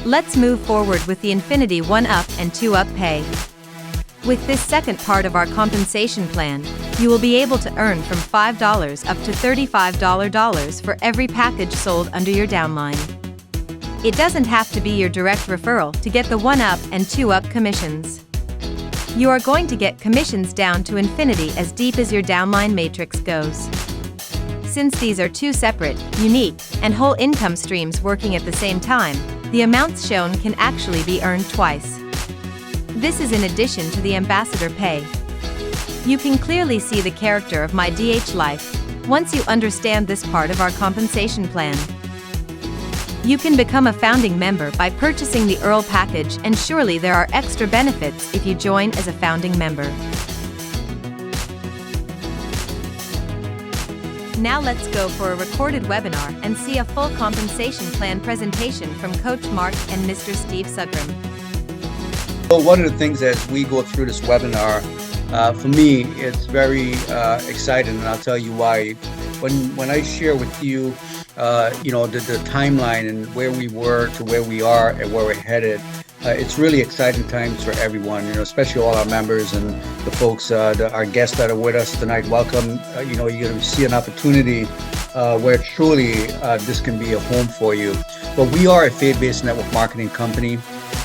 Let's move forward with the Infinity 1-Up and 2-Up pay. With this second part of our compensation plan, you will be able to earn from $5 up to $35 for every package sold under your downline. It doesn't have to be your direct referral to get the 1-Up and 2-Up commissions. You are going to get commissions down to infinity as deep as your downline matrix goes. Since these are two separate, unique, and whole income streams working at the same time, the amounts shown can actually be earned twice. This is in addition to the ambassador pay. You can clearly see the character of MyDHLife once you understand this part of our compensation plan. You can become a founding member by purchasing the Earl package, and surely there are extra benefits if you join as a founding member. Now let's go for a recorded webinar and see a full compensation plan presentation from Coach Marc and Mr. Steve Sudram. So one of the things as we go through this webinar, for me, it's very exciting, and I'll tell you why. When I share with you, the timeline and where we were to where we are and where we're headed, it's really exciting times for everyone, especially all our members and the folks, our guests that are with us tonight. Welcome. You're going to see an opportunity where truly this can be a home for you. But we are a faith-based network marketing company.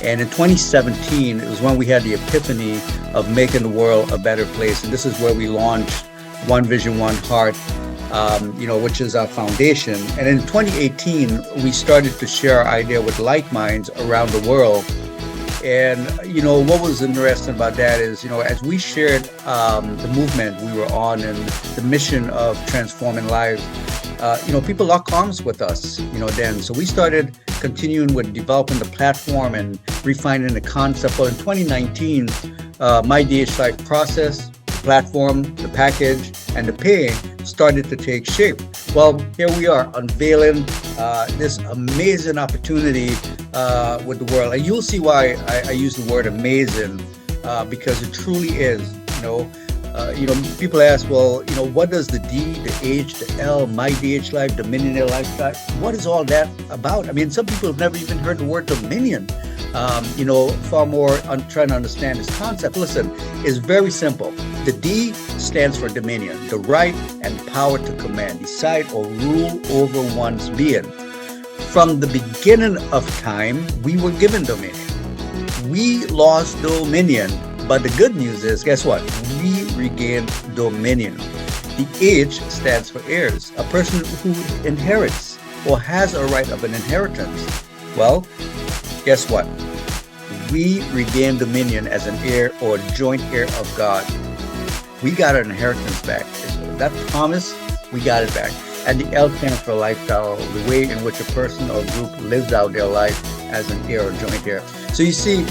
And in 2017, it was when we had the epiphany of making the world a better place. And this is where we launched One Vision, One Heart, which is our foundation. And in 2018, we started to share our idea with like minds around the world. And, what was interesting about that is, as we shared the movement we were on and the mission of transforming lives, people locked arms with us, then. So we started continuing with developing the platform and refining the concept. But in 2019, MyDHLife process, platform, the package, and the pay started to take shape. Well, here we are unveiling this amazing opportunity with the world. And you'll see why I use the word amazing, because it truly is. People ask, well, what does the D, the H, the L, MyDHLife, the Millionaire Lifestyle, what is all that about? I mean, some people have never even heard the word dominion. Far more trying to understand this concept. Listen, it's very simple. The D stands for dominion, the right and power to command, decide, or rule over one's being. From the beginning of time, we were given dominion. We lost dominion, but the good news is, guess what? We regained dominion. The H stands for heirs, a person who inherits or has a right of an inheritance. Well, guess what? We regain dominion as an heir or joint heir of God. We got our inheritance back. That promise, we got it back. And the L stands for lifestyle, the way in which a person or group lives out their life as an heir or joint heir. So you see,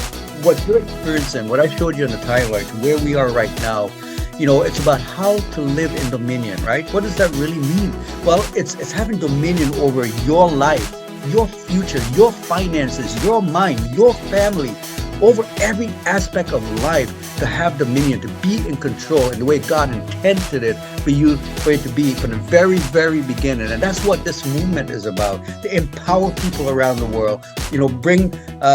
what you're experiencing, what I showed you in the timeline, where we are right now, it's about how to live in dominion, right? What does that really mean? Well, it's having dominion over your life, your future, your finances, your mind, your family, over every aspect of life, to have dominion, to be in control in the way God intended it for it to be from the very, very beginning. And that's what this movement is about, to empower people around the world,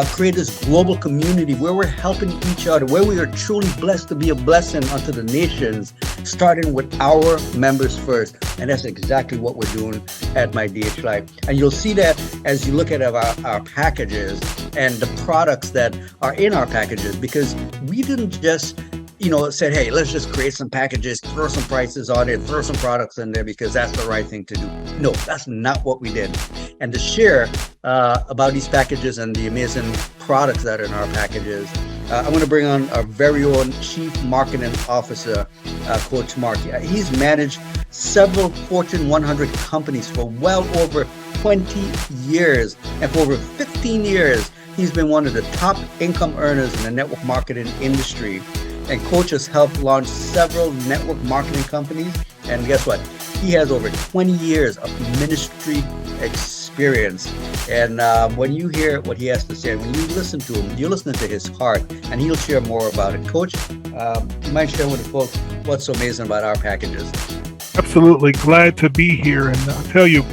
create this global community where we're helping each other, where we are truly blessed to be a blessing unto the nations, starting with our members first. And that's exactly what we're doing at MyDHLife. And you'll see that as you look at our packages and the products that are in our packages, because we didn't just said, hey, let's just create some packages, throw some prices on it, throw some products in there because that's the right thing to do. No, that's not what we did. And to share about these packages and the amazing products that are in our packages, I'm going to bring on our very own Chief Marketing Officer, Coach Marc. He's managed several Fortune 100 companies for well over 20 years. And for over 15 years, he's been one of the top income earners in the network marketing industry. And Coach has helped launch several network marketing companies. And guess what? He has over 20 years of ministry experience. And when you hear what he has to say, when you listen to him, you're listening to his heart, and he'll share more about it. Coach, you might share with the folks what's so amazing about our packages. Absolutely. Glad to be here. And I'll tell you,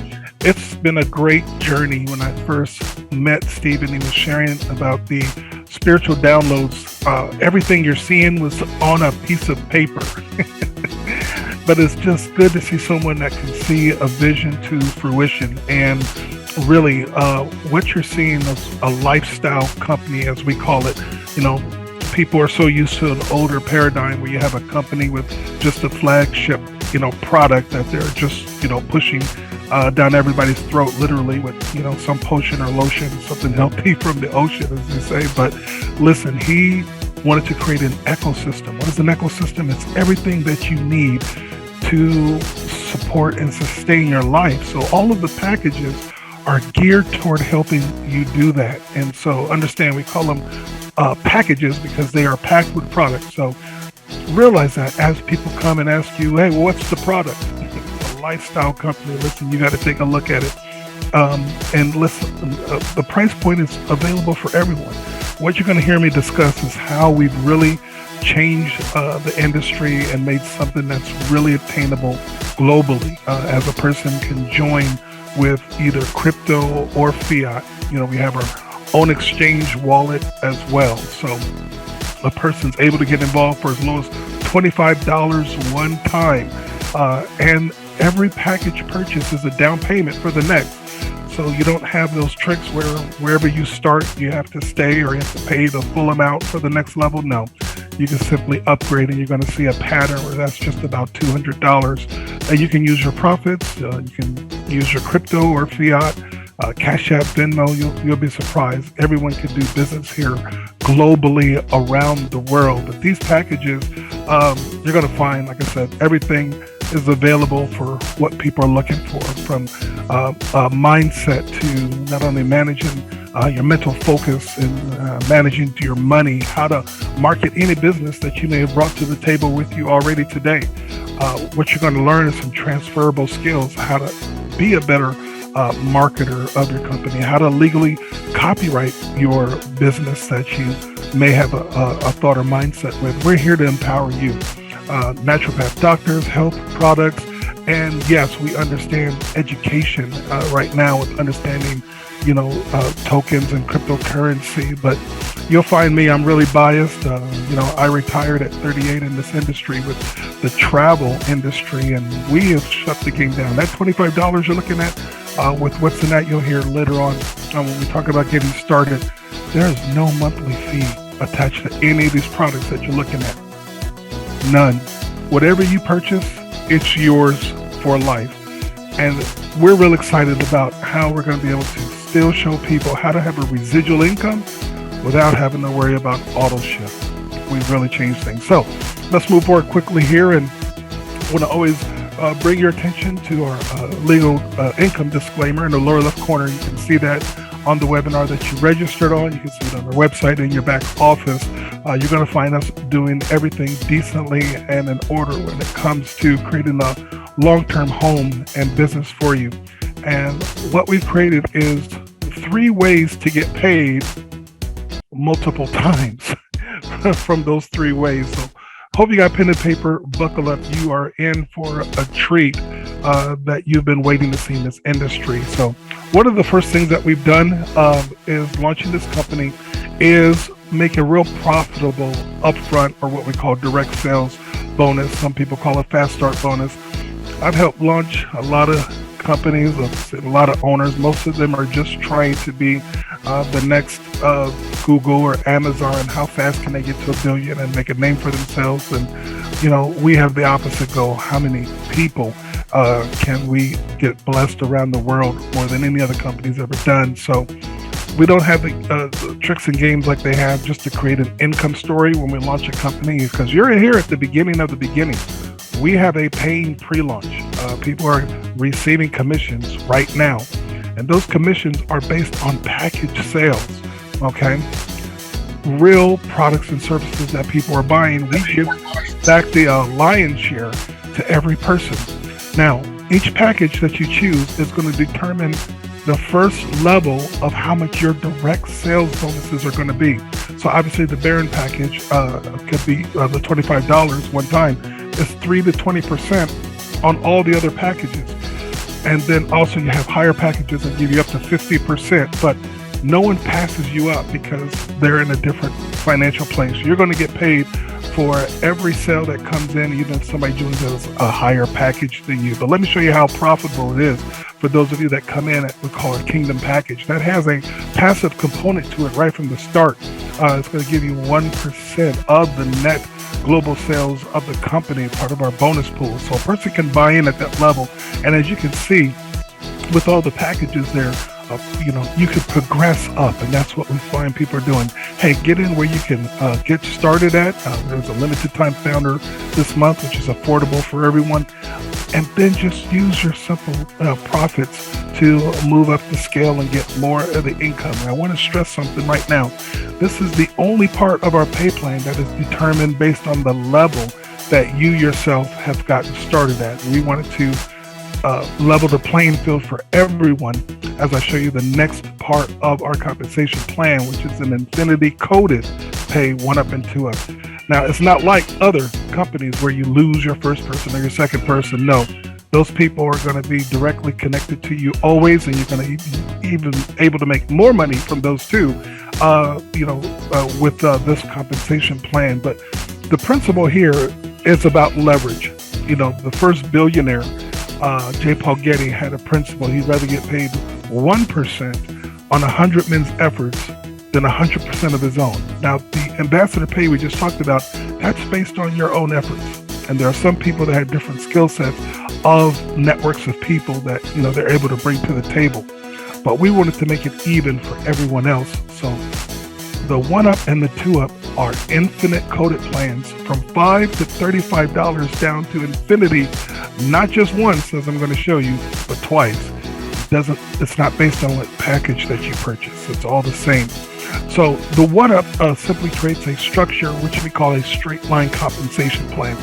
it's been a great journey. When I first met Stephen, he was sharing about the spiritual downloads. Everything you're seeing was on a piece of paper. But it's just good to see someone that can see a vision to fruition. And really, what you're seeing is a lifestyle company, as we call it. People are so used to an older paradigm where you have a company with just a flagship, product that they're just, pushing down everybody's throat, literally with, some potion or lotion, something healthy from the ocean, as they say. But listen, he wanted to create an ecosystem. What is an ecosystem? It's everything that you need to support and sustain your life. So all of the packages are geared toward helping you do that. And so understand, we call them packages because they are packed with products. So realize that as people come and ask you, hey, well, what's the product? It's a lifestyle company. Listen, you got to take a look at it. And listen, the price point is available for everyone. What you're going to hear me discuss is how we've really changed the industry and made something that's really attainable globally, as a person can join with either crypto or fiat. We have our own exchange wallet as well. So a person's able to get involved for as low as $25 one time. And every package purchase is a down payment for the next. So you don't have those tricks where wherever you start, you have to stay or you have to pay the full amount for the next level. No, you can simply upgrade and you're going to see a pattern where that's just about $200. And you can use your profits. You can use your crypto or fiat, Cash App, Venmo. You'll be surprised. Everyone can do business here globally around the world. But these packages, you're going to find, like I said, everything is available for what people are looking for, from mindset to not only managing your mental focus and managing your money, how to market any business that you may have brought to the table with you already today. What you're going to learn is some transferable skills, how to be a better marketer of your company, how to legally copyright your business that you may have a thought or mindset with. We're here to empower you. Naturopath doctors, health products, and yes, we understand education right now with understanding, tokens and cryptocurrency. But you'll find me, I'm really biased. I retired at 38 in this industry with the travel industry, and we have shut the game down. That $25 you're looking at with what's in that, you'll hear later on when we talk about getting started. There's no monthly fee attached to any of these products that you're looking at. None. Whatever you purchase, it's yours for life. And we're real excited about how we're going to be able to still show people how to have a residual income without having to worry about auto ship. We've really changed things. So let's move forward quickly here. And I want to always bring your attention to our legal income disclaimer in the lower left corner. You can see that on the webinar that you registered on. You can see it on our website in your back office. You're going to find us doing everything decently and in order when it comes to creating a long-term home and business for you. And what we've created is 3 ways to get paid multiple times from those 3 ways. So hope you got pen and paper, buckle up. You are in for a treat that you've been waiting to see in this industry. So one of the first things that we've done is launching this company is make a real profitable upfront, or what we call direct sales bonus. Some people call it fast start bonus. I've helped launch a lot of companies, a lot of owners. Most of them are just trying to be the next Google or Amazon. How fast can they get to $1 billion and make a name for themselves? And we have the opposite goal. How many people can we get blessed around the world more than any other company's ever done? So we don't have the tricks and games like they have just to create an income story when we launch a company, because you're here at the beginning of the beginning. We have a paying pre-launch. People are receiving commissions right now, and those commissions are based on package sales, okay? Real products and services that people are buying. We give back the lion's share to every person. Now, each package that you choose is going to determine the first level of how much your direct sales bonuses are going to be. So obviously the Baron package could be the $25 one time. It's 3 to 20% on all the other packages. And then also you have higher packages that give you up to 50%, but no one passes you up because they're in a different financial place. You're going to get paid for every sale that comes in, even if somebody joins us a higher package than you. But let me show you how profitable it is for those of you that come in at, we call it Kingdom Package. That has a passive component to it right from the start. It's going to give you 1% of the net global sales of the company, part of our bonus pool. So a person can buy in at that level. And as you can see, with all the packages there, you can progress up, and that's what we find people are doing. Hey, get in where you can get started at. There's a limited time founder this month, which is affordable for everyone. And then just use your simple profits to move up the scale and get more of the income. And I want to stress something right now. This is the only part of our pay plan that is determined based on the level that you yourself have gotten started at. We wanted to level the playing field for everyone as I show you the next part of our compensation plan, which is an infinity coded pay 1-up and 2-up. Now, it's not like other companies where you lose your first person or your second person. No, those people are going to be directly connected to you always, and you're going to even able to make more money from those two, with this compensation plan. But the principle here is about leverage. The first billionaire, J. Paul Getty, had a principle. He'd rather get paid 1% on 100 men's efforts than 100% of his own. Now, the ambassador pay we just talked about, that's based on your own efforts. And there are some people that have different skill sets of networks of people that, they're able to bring to the table. But we wanted to make it even for everyone else. So the 1-up and the 2-up are infinite coded plans from $5 to $35 down to infinity, not just once, as I'm going to show you, but twice. It's not based on what package that you purchase. It's all the same. So the 1-up simply creates a structure which we call a straight line compensation plan,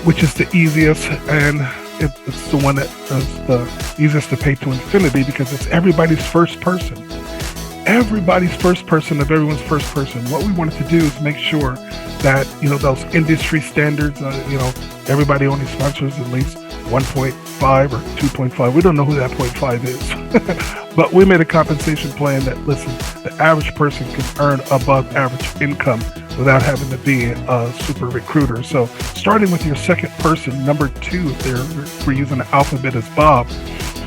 which is the easiest, and it's the one that is the easiest to pay to infinity because it's everybody's first person. Everybody's first person of everyone's first person. What we wanted to do is make sure that, those industry standards, everybody only sponsors at least 1.5 or 2.5. We don't know who that 0.5 is. But we made a compensation plan that, listen, the average person can earn above average income without having to be a super recruiter. So starting with your second person, number 2, if we're using the alphabet as Bob,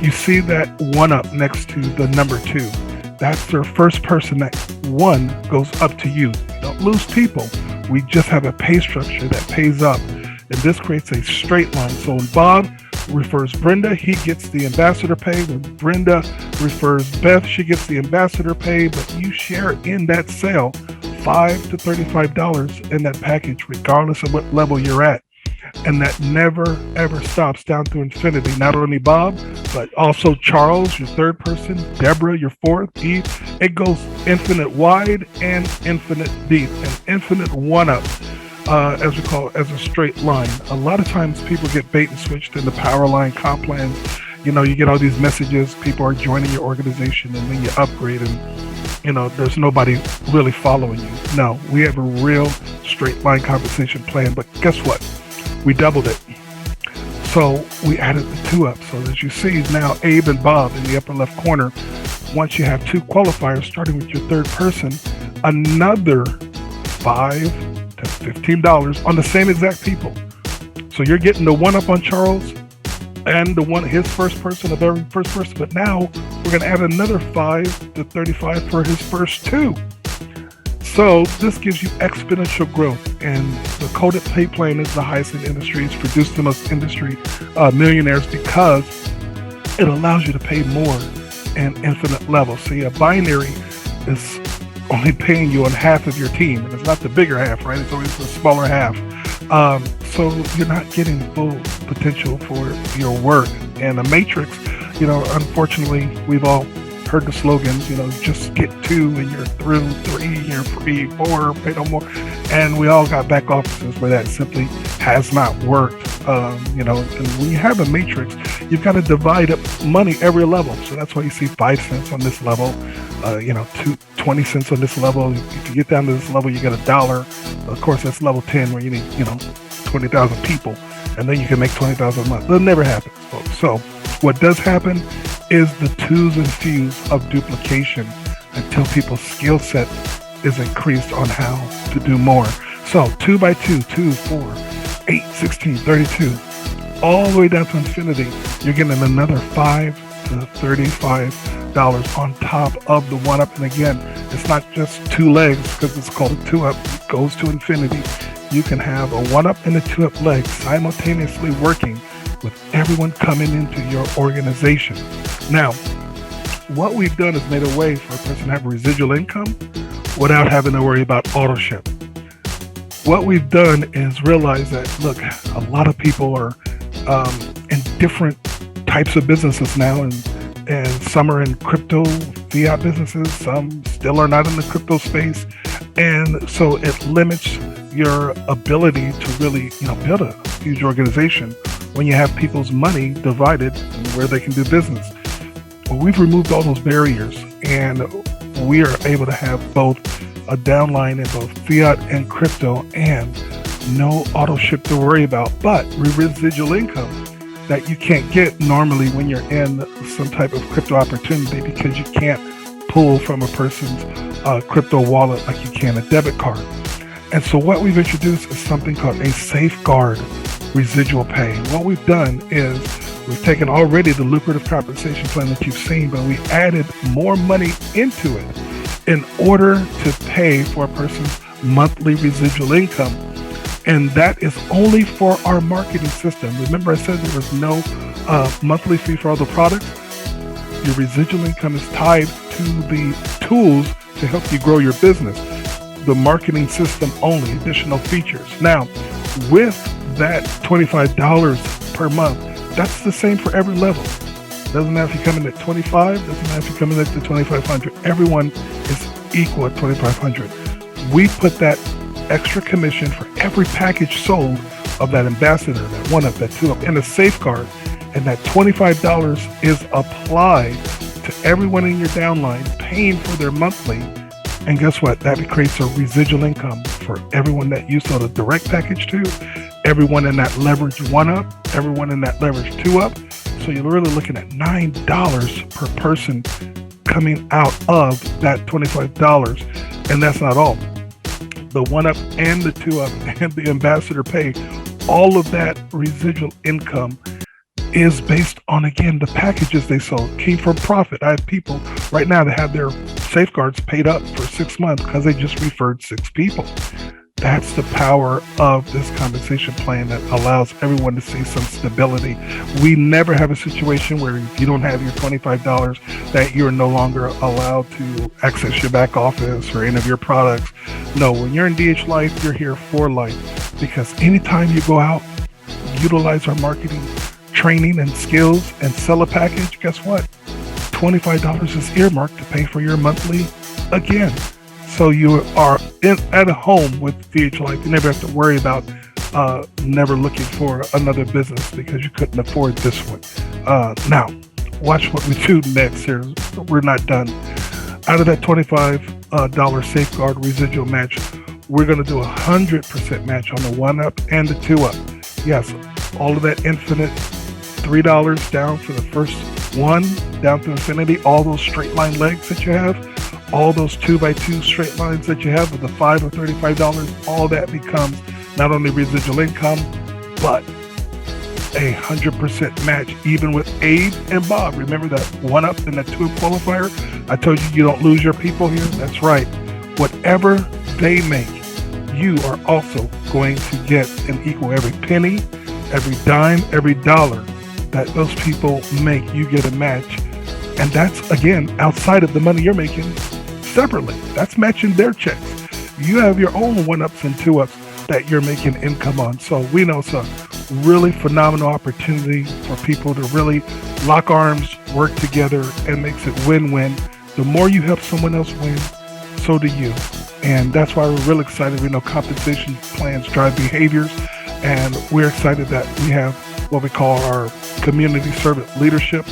you see that 1-up next to the number 2. That's their first person. That 1 goes up to you. Don't lose people. We just have a pay structure that pays up. And this creates a straight line. So when Bob refers Brenda, he gets the ambassador pay. When Brenda refers Beth, she gets the ambassador pay. But you share in that sale $5 to $35 in that package, regardless of what level you're at. And that never, ever stops down to infinity. Not only Bob, but also Charles, your third person, Deborah, your fourth, Eve. It goes infinite wide and infinite deep, and infinite 1-up, as we call it, as a straight line. A lot of times people get bait and switched in the power line comp plans. You get all these messages, people are joining your organization, and then you upgrade, and there's nobody really following you. No, we have a real straight line compensation plan, but guess what? We doubled it. So we added the 2-up. So as you see now, Abe and Bob in the upper left corner, once you have 2 qualifiers, starting with your third person, another $5 to $15 on the same exact people. So you're getting the 1-up on Charles and his first person of every first person. But now we're going to add another $5 to $35 for his first 2. So this gives you exponential growth, and the coded pay plan is the highest in the industry. It's produced the most industry millionaires because it allows you to pay more in infinite levels. See, a binary is only paying you on half of your team, and it's not the bigger half, right? It's always the smaller half. So you're not getting full potential for your work. And a matrix, unfortunately, we've all heard the slogans, just get 2 and you're through, 3, you're free, 4, pay no more. And we all got back offices where that simply has not worked. And when you have a matrix, you've got to divide up money every level. So that's why you see 5 cents on this level, 20 cents on this level. If you get down to this level, you get $1. Of course, that's level 10 where you need, 20,000 people, and then you can make $20,000 a month. That never happens, folks. So What does happen is the twos and fews of duplication until people's skill set is increased on how to do more. So 2 by 2, 2, 4, 8, 16, 32, all the way down to infinity, you're getting another $5 to $35 on top of the one up. And again, it's not just two legs because it's called a two up. It goes to infinity. You can have a one up and a two up leg simultaneously working with everyone coming into your organization. Now, what we've done is made a way for a person to have residual income without having to worry about auto ship. What we've done is realize that, look, a lot of people are in different types of businesses now, and some are in crypto fiat businesses, some still are not in the crypto space, and so it limits your ability to really, build a huge organization when you have people's money divided and where they can do business. Well, we've removed all those barriers, and we are able to have both a downline in both fiat and crypto, and no auto ship to worry about, but residual income that you can't get normally when you're in some type of crypto opportunity, because you can't pull from a person's crypto wallet like you can a debit card. And so what we've introduced is something called a safeguard residual pay. And what we've done is we've taken already the lucrative compensation plan that you've seen, but we added more money into it in order to pay for a person's monthly residual income. And that is only for our marketing system. Remember I said there was no monthly fee for all the products? Your residual income is tied to the tools to help you grow your business. The marketing system only, additional features. Now, with that $25 per month, that's the same for every level. Doesn't matter if you come in at 25, doesn't matter if you come in at the 2,500. Everyone is equal at 2,500. We put that extra commission for every package sold of that ambassador, that one up, that two up, and a safeguard, and that $25 is applied to everyone in your downline paying for their monthly. And guess what? That creates a residual income for everyone that you sold a direct package to, everyone in that leverage one up, everyone in that leverage two up. So you're really looking at $9 per person coming out of that $25. And that's not all. The one up and the two up and the ambassador pay, all of that residual income is based on, again, the packages they sold. Came from profit. I have people right now that have their safeguards paid up for 6 months because they just referred 6 people. That's the power of this compensation plan that allows everyone to see some stability. We never have a situation where if you don't have your $25 that you're no longer allowed to access your back office or any of your products. No, when you're in DHLife, you're here for life, because anytime you go out, utilize our marketing training and skills and sell a package, guess what? $25 is earmarked to pay for your monthly again. So you are at home with DHLife. You never have to worry about never looking for another business because you couldn't afford this one. Now, watch what we do next here. We're not done. Out of that $25 safeguard residual match, we're going to do 100% match on the one up and the two up. Yes, all of that infinite $3 down for the first one, down to infinity, all those straight line legs that you have, all those 2x2 straight lines that you have with the $5 or $35, all that becomes not only residual income, but 100% match, even with Abe and Bob. Remember that one up and that two up qualifier? I told you don't lose your people here. That's right. Whatever they make, you are also going to get an equal. Every penny, every dime, every dollar that those people make, you get a match. And that's, again, outside of the money you're making separately. That's matching their checks. You have your own one-ups and two-ups that you're making income on. So we know it's a really phenomenal opportunity for people to really lock arms, work together, and makes it win-win. The more you help someone else win, so do you. And that's why we're really excited. We know compensation plans drive behaviors, and we're excited that we have what we call our community servant leadership,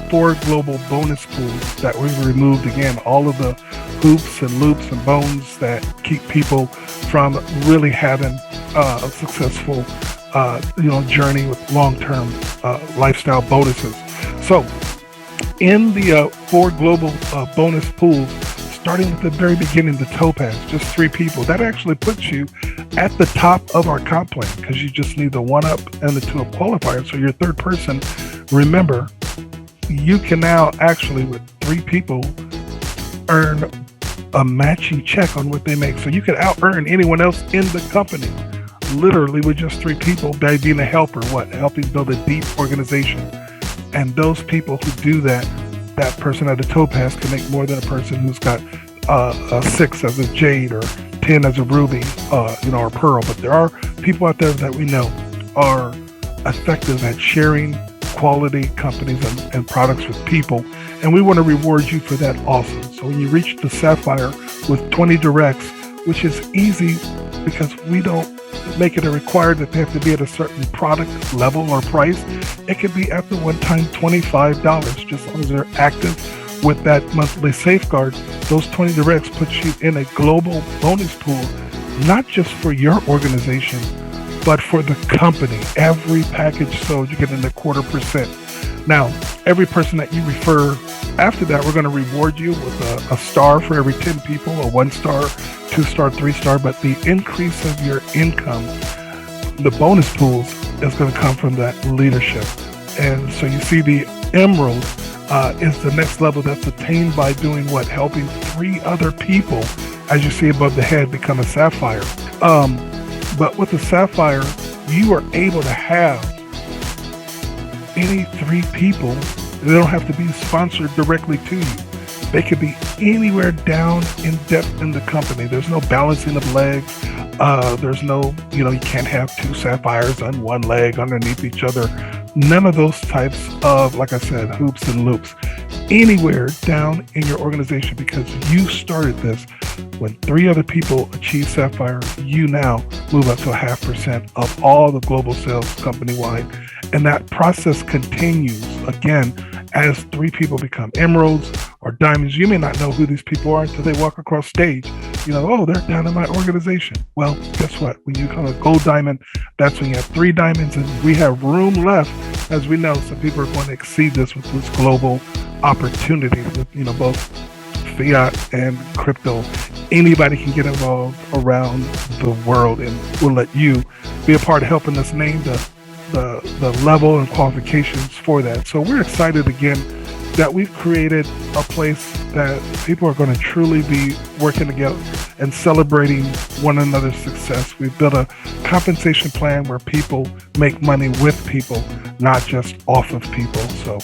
4 global bonus pools that we've removed. Again, all of the hoops and loops and bones that keep people from really having a successful journey with long-term lifestyle bonuses. So in the 4 global bonus pools, starting at the very beginning, the Topaz, just 3 people, that actually puts you at the top of our comp plan because you just need the 1-up and the 2-up qualifier. So your third person, remember, you can now actually, with 3 people, earn a matching check on what they make. So you can out-earn anyone else in the company, literally with just 3 people by being a helper, helping build a deep organization. And those people who do that, that person at a Topaz can make more than a person who's got a 6 as a Jade or 10 as a Ruby, or Pearl. But there are people out there that we know are effective at sharing quality companies and products with people, and we want to reward you for that also. So when you reach the Sapphire with 20 directs, which is easy because we don't make it a required that they have to be at a certain product level or price. It can be at the one-time $25, just as long as they're active with that monthly safeguard. Those 20 directs put you in a global bonus pool, not just for your organization, but for the company. Every package sold, you get an 0.25%. Now, every person that you refer after that, we're going to reward you with a star for every 10 people, a 1-star, 2-star, 3-star. But the increase of your income, the bonus pools, is going to come from that leadership. And so you see the Emerald is the next level that's attained by doing what? Helping 3 other people, as you see above the head, become a Sapphire. But with the Sapphire, you are able to have any 3 people. They don't have to be sponsored directly to you. They could be anywhere down in depth in the company. There's no balancing of legs. There's no, you can't have 2 Sapphires on one leg underneath each other. None of those types of, like I said, hoops and loops. Anywhere down in your organization, because you started this. When 3 other people achieve Sapphire, you now move up to 0.5% of all the global sales company-wide. And that process continues, again, as 3 people become Emeralds or Diamonds. You may not know who these people are until they walk across stage. Oh, they're down in my organization. Well, guess what? When you become a Gold Diamond, that's when you have 3 diamonds, and we have room left. As we know, some people are going to exceed this with this global opportunity with, both fiat and crypto. Anybody can get involved around the world, and we'll let you be a part of helping us name the level and qualifications for that. So we're excited again that we've created a place that people are going to truly be working together and celebrating one another's success. We've built a compensation plan where people make money with people, not just off of people. So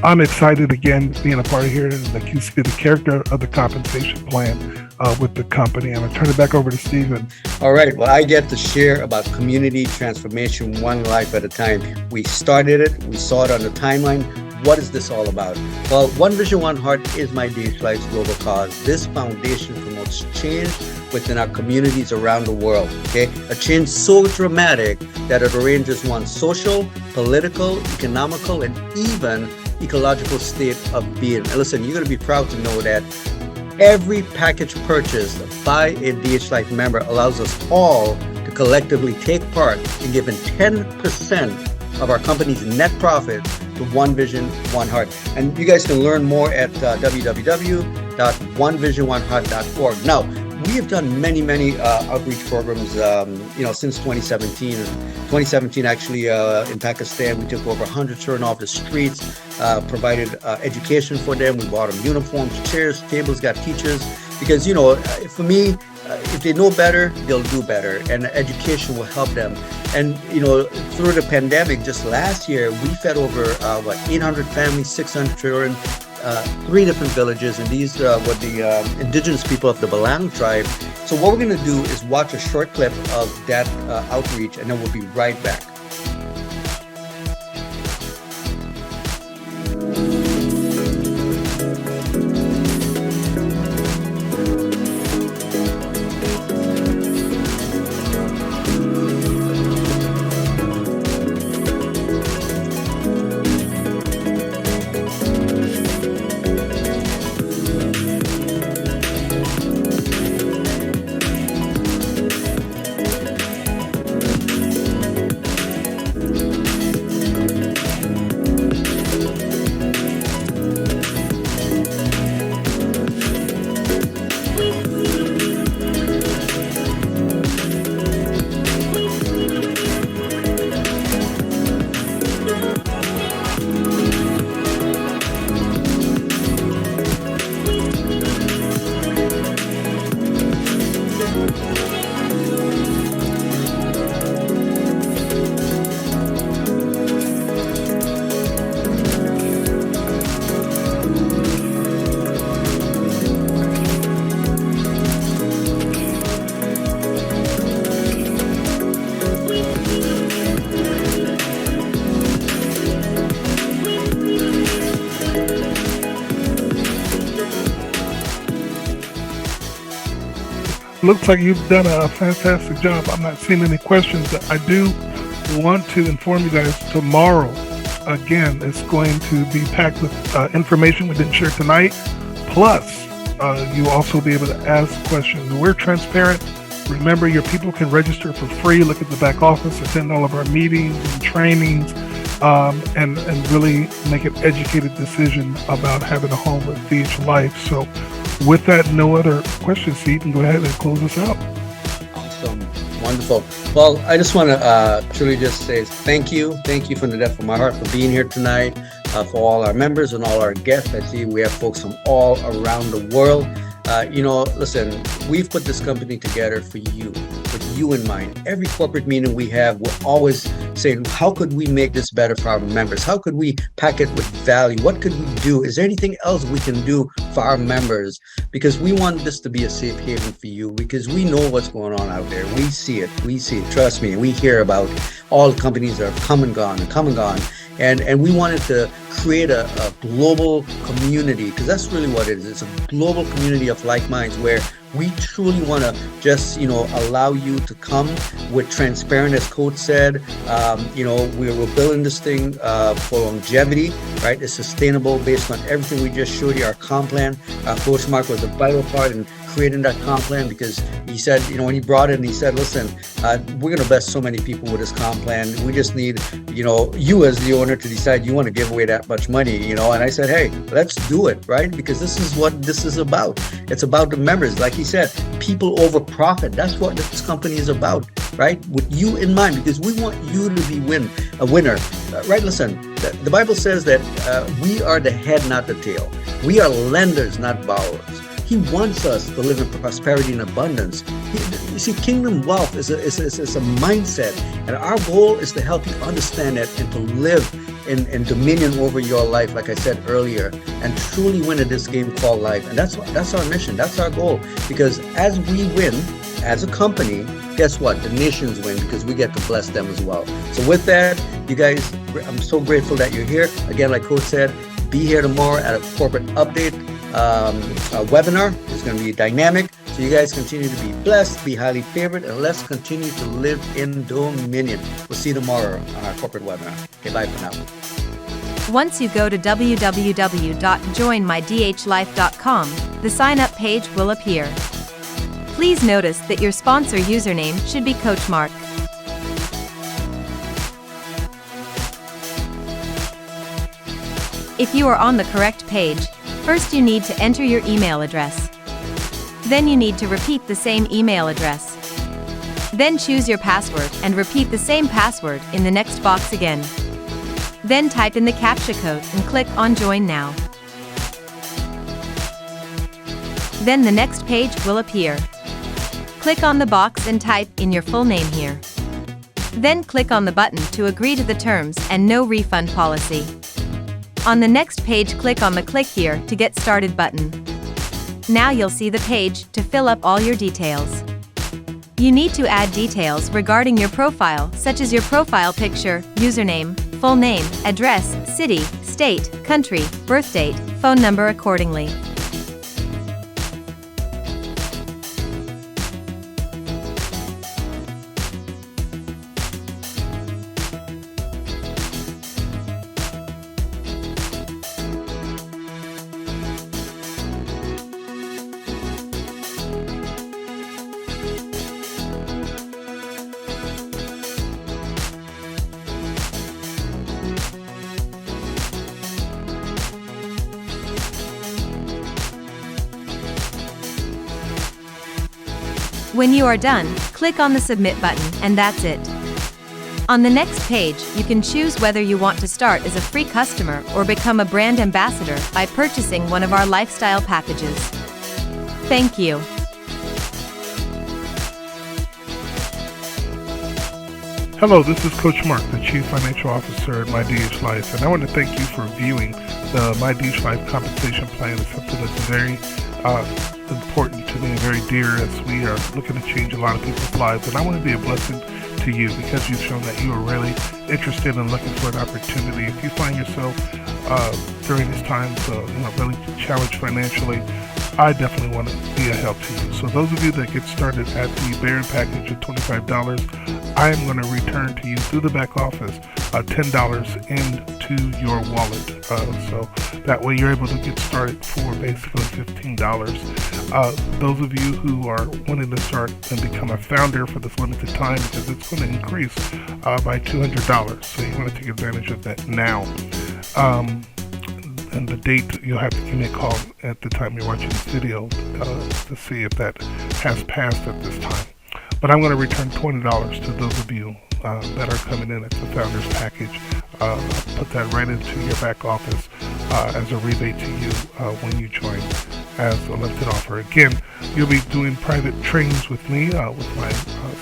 I'm excited again being a part of here, and like you see the character of the compensation plan with the company. I'm going to turn it back over to Stephen. All right. Well, I get to share about community transformation, one life at a time. We started it. We saw it on the timeline. What is this all about? Well, One Vision, One Heart is MyDHLife's global cause. This foundation promotes change within our communities around the world. Okay, a change so dramatic that it arranges one's social, political, economical, and even ecological state of being. And listen, you're going to be proud to know that every package purchased by a DHLife member allows us all to collectively take part in giving 10% of our company's net profit to One Vision, One Heart. And you guys can learn more at www.onevisiononeheart.org. Now, we have done many outreach programs, since 2017. 2017, actually, in Pakistan, we took over 100 children off the streets, provided education for them. We bought them uniforms, chairs, tables, got teachers. Because, for me, if they know better, they'll do better, and education will help them. And through the pandemic, just last year, we fed over 800 families, 600 children, 3 different villages, and these were the indigenous people of the Balang tribe. So what we're going to do is watch a short clip of that outreach, and then we'll be right back. Looks like you've done a fantastic job. I'm not seeing any questions. I do want to inform you guys tomorrow, again, it's going to be packed with information we didn't share tonight. Plus, you'll also be able to ask questions. We're transparent. Remember, your people can register for free, look at the back office, attend all of our meetings and trainings, and really make an educated decision about having a home with DHLife. So with that, no other questions, so you can go ahead and close us out. Awesome. Wonderful. Well, I just want to truly just say thank you. Thank you from the depth of my heart for being here tonight, for all our members and all our guests. I see we have folks from all around the world. Listen, we've put this company together for you, with you in mind. Every corporate meeting we have, we're always saying, how could we make this better for our members? How could we pack it with value? What could we do? Is there anything else we can do for our members? Because we want this to be a safe haven for you, because we know what's going on out there. We see it. Trust me. We hear about all the companies that have come and gone. And we wanted to create a global community, because that's really what it is. It's a global community of like minds where we truly want to just, allow you to come with transparent, as Coach said. We're building this thing for longevity, right? It's sustainable based on everything we just showed you. Our comp plan, Coach Marc was a vital part in creating that comp plan, because he said, when he brought it and he said, listen, we're going to bless so many people with this comp plan. We just need, you as the owner to decide you want to give away that much money, And I said, hey, let's do it, right? Because this is what this is about. It's about the members. Like he said, people over profit. That's what this company is about, right? With you in mind, because we want you to be a winner, right? Listen, the Bible says that we are the head, not the tail. We are lenders, not borrowers. He wants us to live in prosperity and abundance. You see, kingdom wealth is a mindset, and our goal is to help you understand that and to live in dominion over your life, like I said earlier, and truly win at this game called life. And that's our mission. That's our goal. Because as we win as a company, guess what? The nations win, because we get to bless them as well. So with that, you guys, I'm so grateful that you're here. Again, like Coach said, be here tomorrow at a corporate update webinar. It's going to be dynamic. So you guys continue to be blessed, be highly favored, and let's continue to live in dominion. We'll see you tomorrow on our corporate webinar. Okay, bye for now. Once you go to www.joinmydhlife.com, the sign-up page will appear. Please notice that your sponsor username should be Coach Marc. If you are on the correct page, first you need to enter your email address. Then you need to repeat the same email address. Then choose your password and repeat the same password in the next box again. Then type in the CAPTCHA code and click on Join Now. Then the next page will appear. Click on the box and type in your full name here. Then click on the button to agree to the terms and no refund policy. On the next page, click on the Click Here to Get Started button. Now you'll see the page to fill up all your details. You need to add details regarding your profile, such as your profile picture, username, full name, address, city, state, country, birth date, phone number accordingly. When you are done, click on the Submit button, and that's it. On the next page, you can choose whether you want to start as a free customer or become a brand ambassador by purchasing one of our lifestyle packages. Thank you. Hello, this is Coach Marc, the Chief Financial Officer at MyDHLife, and I want to thank you for viewing the MyDHLife compensation plan. It's something that's very important to me and very dear, as we are looking to change a lot of people's lives. And I want to be a blessing to you because you've shown that you are really interested in looking for an opportunity. If you find yourself during these times, really challenged financially, I definitely want to be a help to you. So those of you that get started at the Baron package of $25, I am going to return to you through the back office $10 into your wallet. So that way you're able to get started for basically $15. Those of you who are wanting to start and become a founder for this limited time, because it's going to increase by $200. So you want to take advantage of that now. And the date, you'll have to give me a call at the time you're watching this video to see if that has passed at this time. But I'm going to return $20 to those of you that are coming in at the Founders Package. Put that right into your back office as a rebate to you when you join as a limited offer. Again, you'll be doing private trainings with me, with my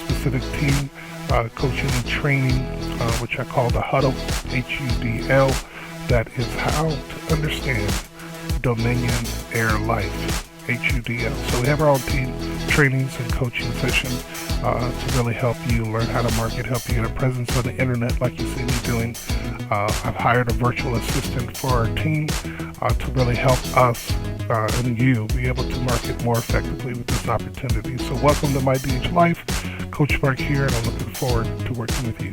specific team, coaching and training, which I call the Huddle, HUDL. That is how to understand Dominion Heir Life, HUDL. So we have our own team trainings and coaching sessions to really help you learn how to market, help you get a presence on the internet like you see me doing. I've hired a virtual assistant for our team to really help us and you be able to market more effectively with this opportunity. So welcome to MyDHLife. Coach Marc here, and I'm looking forward to working with you.